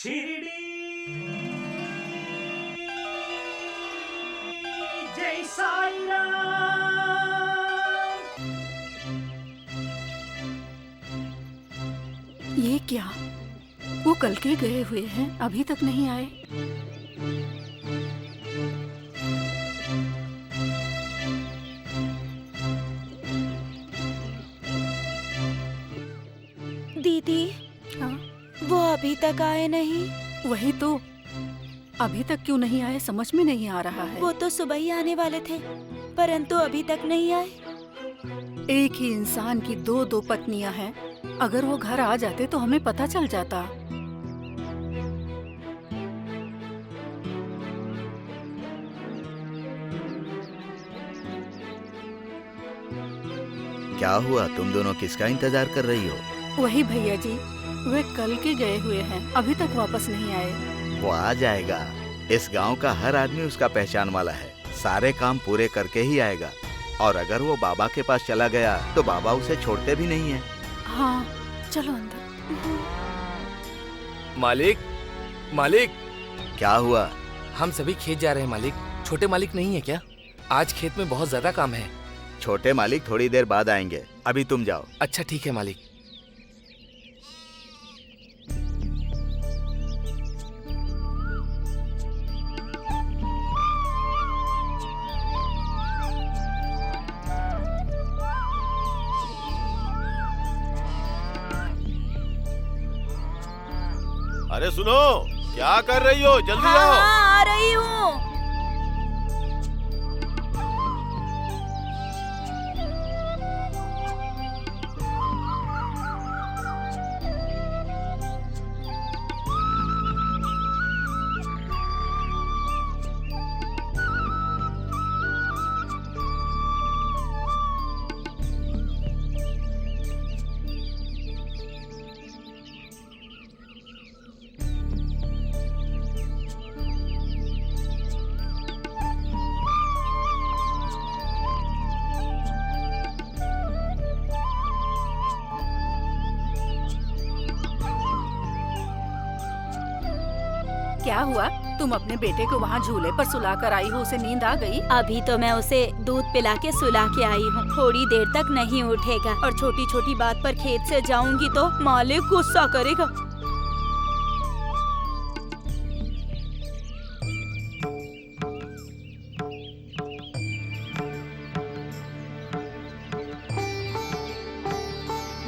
शिरडी जय साईं राम। ये क्या? वो कल के गए हुए हैं, अभी तक नहीं आए। दीदी, हाँ? वो अभी तक आए नहीं। वही तो, अभी तक क्यों नहीं आए समझ में नहीं आ रहा है। वो तो सुबह ही आने वाले थे, परंतु अभी तक नहीं आए। एक ही इंसान की दो दो पत्नियां हैं। अगर वो घर आ जाते तो हमें पता चल जाता। क्या हुआ? तुम दोनों किसका इंतजार कर रही हो? वही भैया जी, वे कल के गए हुए हैं, अभी तक वापस नहीं आए। वो आ जाएगा। इस गांव का हर आदमी उसका पहचान वाला है। सारे काम पूरे करके ही आएगा। और अगर वो बाबा के पास चला गया तो बाबा उसे छोड़ते भी नहीं है। हाँ, चलो अंदर। मालिक, मालिक, क्या हुआ? हम सभी खेत जा रहे हैं मालिक। छोटे मालिक नहीं है क्या? आज खेत में बहुत ज्यादा काम है। छोटे मालिक थोड़ी देर बाद आएंगे, अभी तुम जाओ। अच्छा ठीक है मालिक। अरे सुनो, क्या कर रही हो? जल्दी हाँ, आओ। हाँ, आ रही हूँ। क्या हुआ? तुम अपने बेटे को वहाँ झूले पर सुला कर आई हो, उसे नींद आ गई? अभी तो मैं उसे दूध पिला के सुला के आई हूँ। थोड़ी देर तक नहीं उठेगा और छोटी छोटी बात पर खेत से जाऊंगी तो मालिक गुस्सा करेगा।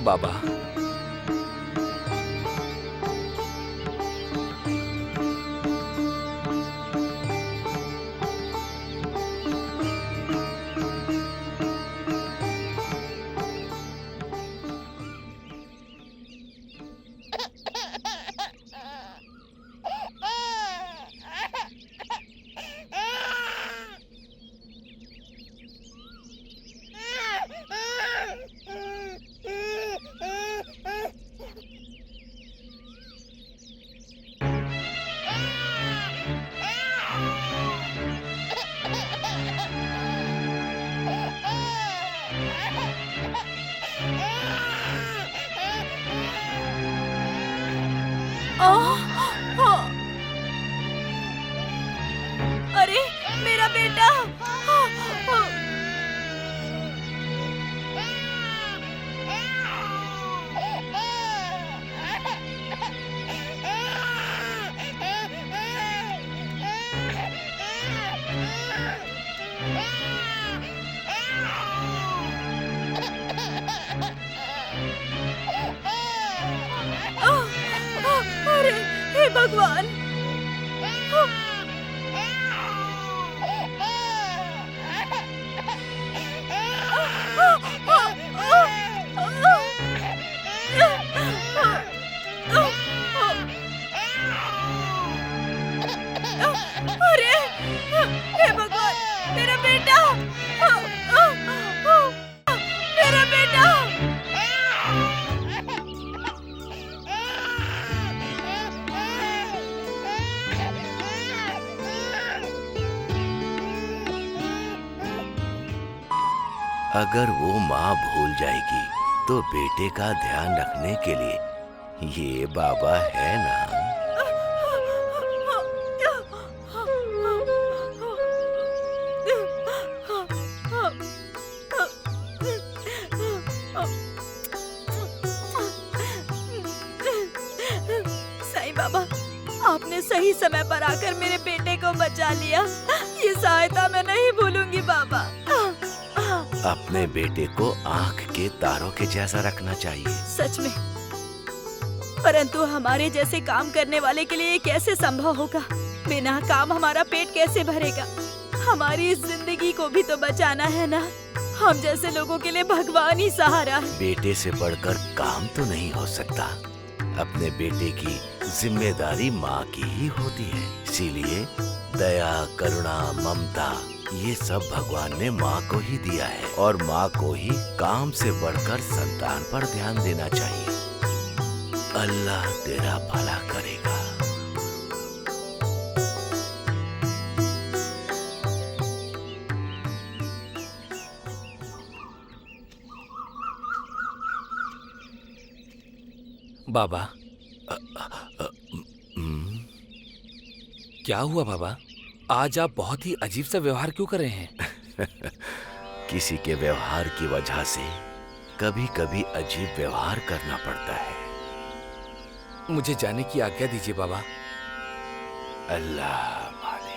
बाबा, अरे मेरा बेटा! अरे हे भगवान! अरे हे भगवान! मेरा बेटा! मेरा बेटा! अगर वो माँ भूल जाएगी तो बेटे का ध्यान रखने के लिए ये बाबा है ना। बाबा, आपने सही समय पर आकर मेरे बेटे को बचा लिया। ये सहायता मैं नहीं भूलूंगी बाबा। अपने बेटे को आंख के तारों के जैसा रखना चाहिए। सच में, परंतु हमारे जैसे काम करने वाले के लिए ये कैसे संभव होगा? बिना काम हमारा पेट कैसे भरेगा? हमारी इस जिंदगी को भी तो बचाना है ना। हम जैसे लोगों के लिए भगवान ही सहारा है। बेटे से बढ़कर काम तो नहीं हो सकता। अपने बेटे की जिम्मेदारी माँ की ही होती है। इसीलिए दया, करुणा, ममता ये सब भगवान ने माँ को ही दिया है और माँ को ही काम से बढ़कर संतान पर ध्यान देना चाहिए। अल्लाह तेरा भला करेगा। बाबा, क्या हुआ बाबा? आज आप बहुत ही अजीब सा व्यवहार क्यों कर रहे हैं? किसी के व्यवहार की वजह से कभी कभी अजीब व्यवहार करना पड़ता है। मुझे जाने की आज्ञा दीजिए बाबा। अल्लाह मालिक।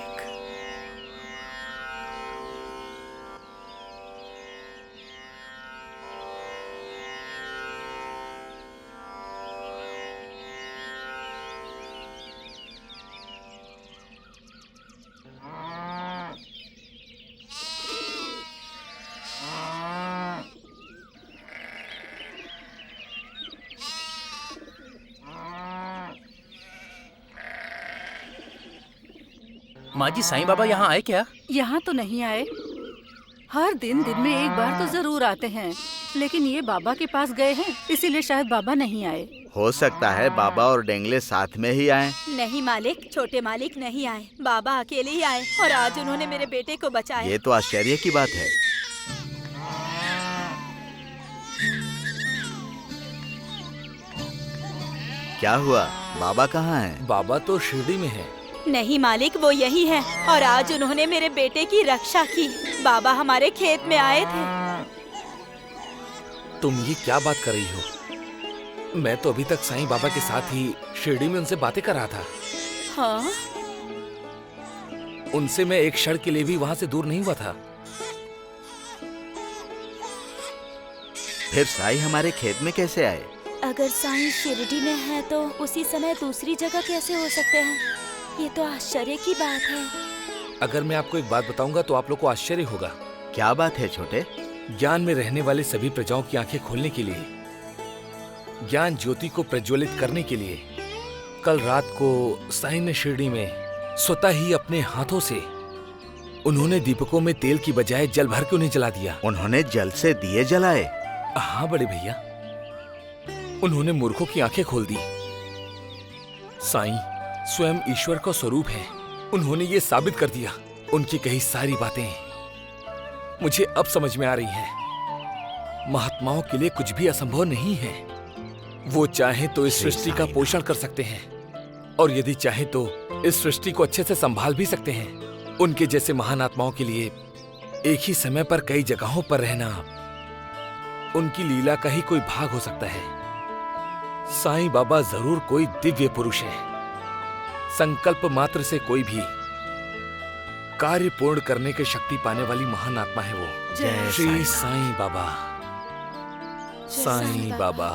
माँ जी, साईं बाबा यहाँ आए क्या? यहाँ तो नहीं आए। हर दिन में एक बार तो जरूर आते हैं, लेकिन ये बाबा के पास गए हैं, इसीलिए शायद बाबा नहीं आए। हो सकता है बाबा और डेंगले साथ में ही आए। नहीं मालिक, छोटे मालिक नहीं आए। बाबा अकेले ही आए और आज उन्होंने मेरे बेटे को बचाया। ये तो आश्चर्य की बात है। क्या हुआ? बाबा कहाँ हैं? बाबा तो शिरडी में है। नहीं मालिक, वो यही है और आज उन्होंने मेरे बेटे की रक्षा की। बाबा हमारे खेत में आए थे। तुम ये क्या बात कर रही हो? मैं तो अभी तक साईं बाबा के साथ ही शिरडी में उनसे बातें कर रहा था। हाँ? उनसे मैं एक क्षण के लिए भी वहाँ से दूर नहीं हुआ था। फिर साईं हमारे खेत में कैसे आए? अगर साईं शिरडी में है तो उसी समय दूसरी जगह कैसे हो सकते हैं? ये तो आश्चर्य की बात है। अगर मैं आपको एक बात बताऊंगा तो आप लोग को आश्चर्य होगा। क्या बात है छोटे? ज्ञान में रहने वाले सभी प्रजाओं की आंखें खोलने के लिए, ज्ञान ज्योति को प्रज्वलित करने के लिए कल रात को साईं ने शिरडी में स्वतः ही अपने हाथों से उन्होंने दीपकों में तेल की बजाय जल भर के उन्हें जला दिया। उन्होंने जल से दिए जलाए? हाँ बड़े भैया, उन्होंने मूर्खों की आंखें खोल दी। साईं स्वयं ईश्वर का स्वरूप है। उन्होंने ये साबित कर दिया। उनकी कही सारी बातें मुझे अब समझ में आ रही हैं। महात्माओं के लिए कुछ भी असंभव नहीं है। वो चाहे तो इस सृष्टि का पोषण कर सकते हैं और यदि चाहे तो इस सृष्टि को अच्छे से संभाल भी सकते हैं। उनके जैसे महान आत्माओं के लिए एक ही समय पर कई जगहों पर रहना उनकी लीला का ही कोई भाग हो सकता है। साईं बाबा जरूर कोई दिव्य पुरुष है। संकल्प मात्र से कोई भी कार्य पूर्ण करने की शक्ति पाने वाली महान आत्मा है वो। जय श्री साईं बाबा। साईं बाबा।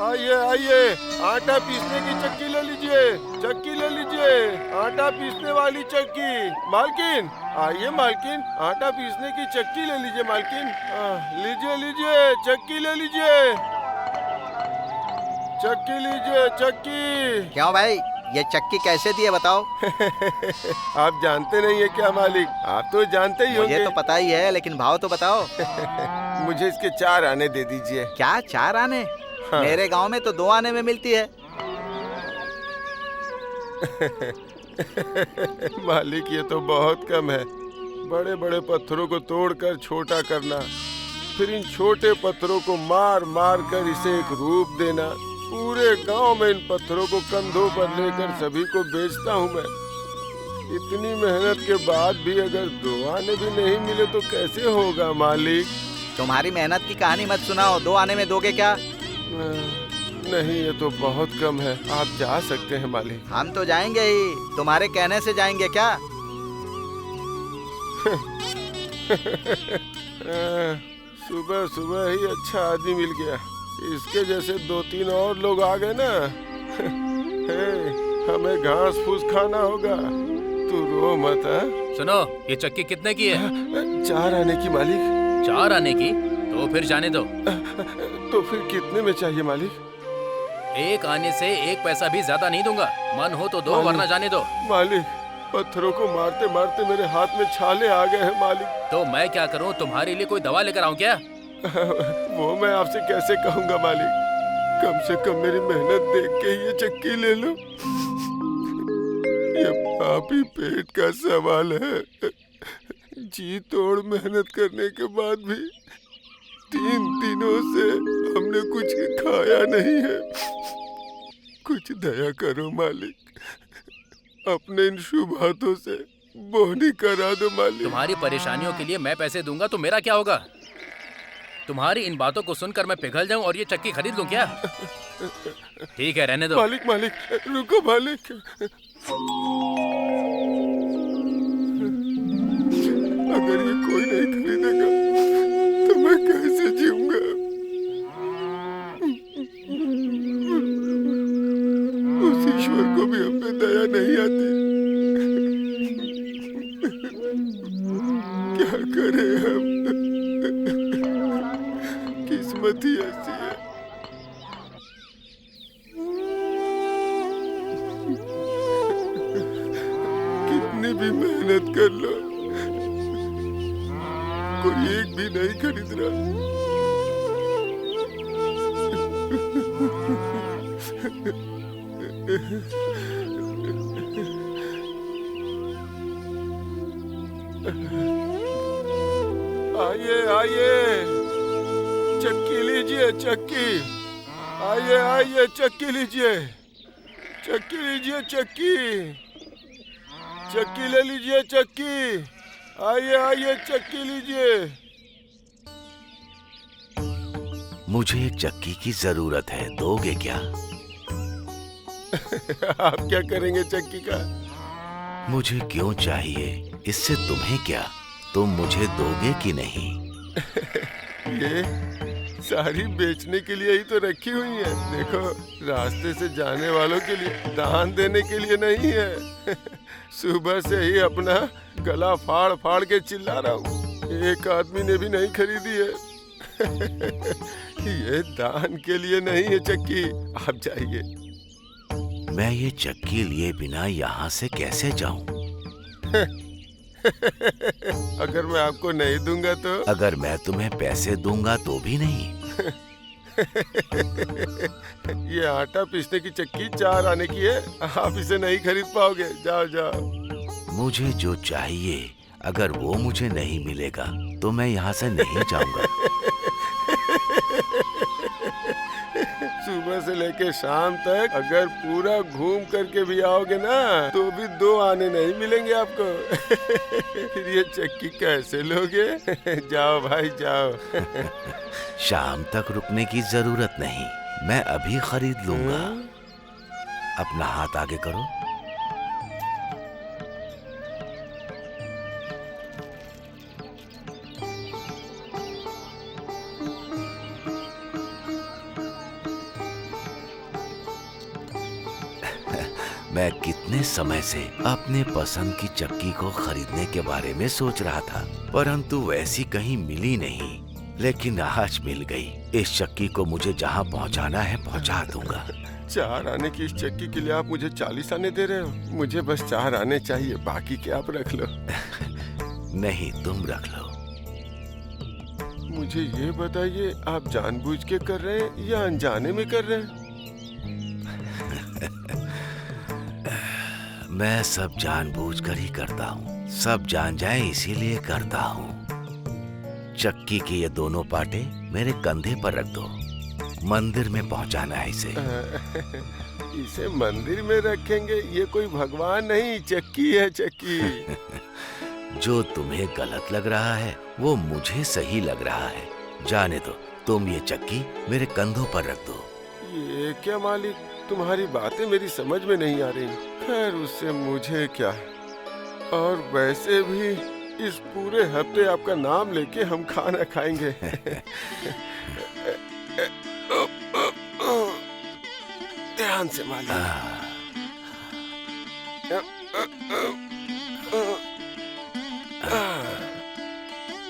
आइए आइए, आटा पीसने की चक्की ले लीजिए। चक्की ले लीजिए, आटा पीसने वाली चक्की। मालकिन आइए, मालकिन आटा पीसने की चक्की ले लीजिए। मालकिन लीजिए लीजिए, चक्की ले लीजिए। चक्की लीजिए, चक्की। क्यों भाई, ये चक्की कैसे दिए बताओ? आप जानते नहीं है क्या मालिक? आप तो जानते ही होंगे। मुझे तो पता ही है, लेकिन भाव तो बताओ। मुझे इसके 4 आने दे दीजिए। क्या 4 आने? हाँ। मेरे गांव में तो 2 आने में मिलती है। मालिक ये तो बहुत कम है। बड़े बड़े पत्थरों को तोड़कर छोटा करना, फिर इन छोटे पत्थरों को मार मार कर इसे एक रूप देना। पूरे गांव में इन पत्थरों को कंधों पर लेकर सभी को बेचता हूँ मैं। इतनी मेहनत के बाद भी अगर 2 आने भी नहीं मिले तो कैसे होगा मालिक? तुम्हारी मेहनत की कहानी मत सुनाओ। 2 आने में दोगे क्या? नहीं, ये तो बहुत कम है। आप जा सकते हैं मालिक। हम तो जाएंगे ही, तुम्हारे कहने से जाएंगे क्या? सुबह सुबह ही अच्छा आदमी मिल गया। इसके जैसे 2-3 और लोग आ गए ना, हमें घास फूस खाना होगा। तू रो मत। सुनो, ये चक्की कितने की है? 4 आने की मालिक। 4 आने की? तो फिर जाने दो। तो फिर कितने में चाहिए मालिक? 1 आने से 1 पैसा भी ज्यादा नहीं दूंगा। मन हो तो दो, वरना जाने दो। मालिक, पत्थरों को मारते मारते मेरे हाथ में छाले आ गए हैं मालिक। तो मैं क्या करूं? तुम्हारे लिए कोई दवा लेकर आऊं क्या? वो मैं आपसे कैसे कहूँगा मालिक। कम से कम मेरी मेहनत देख के ये चक्की ले लो। ये पापी पेट का सवाल है। जी तोड़ मेहनत करने के बाद भी 3 दिनों से हमने कुछ खाया नहीं है। कुछ दया करो मालिक, अपने इन शुभ हाथों से बोनी करा दो मालिक। तुम्हारी परेशानियों के लिए मैं पैसे दूंगा तो मेरा क्या होगा? तुम्हारी इन बातों को सुनकर मैं पिघल जाऊं और ये चक्की खरीद लूं क्या? ठीक है, रहने दो। मालिक मालिक, रुको मालिक। अगर ये कोई नहीं खरीदेगा तो मैं कैसे जीऊंगा? उस ईश्वर को भी हम पे दया नहीं आती। क्या करें हम? किस्मत ही ऐसी है। कितनी भी मेहनत कर लो, कोई एक भी नहीं खरीद रहा। आइए आइए, चक्की लीजिए चक्की। आइए आइए, चक्की लीजिए, चक्की लीजिए, चक्की चक्की ले लीजिए, चक्की। आइए आइए, चक्की लीजिए। मुझे एक चक्की की जरूरत है, दोगे क्या? आप क्या करेंगे चक्की का? मुझे क्यों चाहिए, इससे तुम्हें क्या? तुम मुझे दोगे कि नहीं? ये सारी बेचने के लिए ही तो रखी हुई है। देखो, रास्ते से जाने वालों के लिए, दान देने के लिए नहीं है। सुबह से ही अपना गला फाड़ फाड़ के चिल्ला रहा हूँ। एक आदमी ने भी नहीं खरीदी है। ये दान के लिए नहीं है चक्की। आप जाइए। मैं ये चक्की लिए बिना यहाँ से कैसे जाऊँ? अगर मैं आपको नहीं दूंगा तो? अगर मैं तुम्हें पैसे दूंगा तो भी नहीं। ये आटा पीसने की चक्की 4 आने की है, आप इसे नहीं खरीद पाओगे। जाओ जाओ। मुझे जो चाहिए, अगर वो मुझे नहीं मिलेगा तो मैं यहाँ से नहीं जाऊंगा। सुबह से लेके शाम तक अगर पूरा घूम करके भी आओगे ना, तो भी 2 आने नहीं मिलेंगे आपको। फिर ये चक्की कैसे लोगे? जाओ भाई जाओ। शाम तक रुकने की जरूरत नहीं, मैं अभी खरीद लूंगा। अपना हाथ आगे करो। मैं कितने समय से अपने पसंद की चक्की को खरीदने के बारे में सोच रहा था, परंतु वैसी कहीं मिली नहीं। लेकिन आज मिल गई। इस चक्की को मुझे जहाँ पहुँचाना है पहुँचा दूंगा। 4 आने की इस चक्की के लिए आप मुझे 40 आने दे रहे हो? मुझे बस 4 आने चाहिए, बाकी के आप रख लो। नहीं, तुम रख लो। मुझे ये बताइए, आप जानबूझ के कर रहे हैं या अनजाने में कर रहे हैं? मैं सब जानबूझकर ही करता हूँ। सब जान जाए इसीलिए करता हूँ। चक्की के ये दोनों पाटे मेरे कंधे पर रख दो। मंदिर में पहुँचाना है इसे। इसे मंदिर में रखेंगे? ये कोई भगवान नहीं, चक्की है चक्की। जो तुम्हें गलत लग रहा है वो मुझे सही लग रहा है। जाने दो, तुम ये चक्की मेरे कंधों पर रख दो। ये क्या मालिक, तुम्हारी बातें मेरी समझ में नहीं आ रही। खैर उससे मुझे क्या, और वैसे भी इस पूरे हफ्ते आपका नाम लेके हम खाना खाएंगे। ध्यान से मालिक।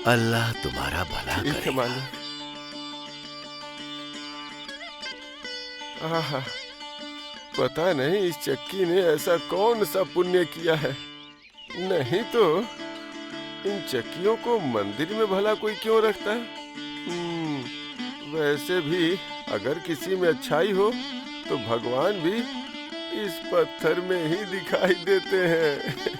अल्लाह तुम्हारा भला ठीक है करे। मालिक। आहा, पता नहीं इस चक्की ने ऐसा कौन सा पुण्य किया है, नहीं तो इन चक्कियों को मंदिर में भला कोई क्यों रखता है। वैसे भी अगर किसी में अच्छाई हो तो भगवान भी इस पत्थर में ही दिखाई देते हैं।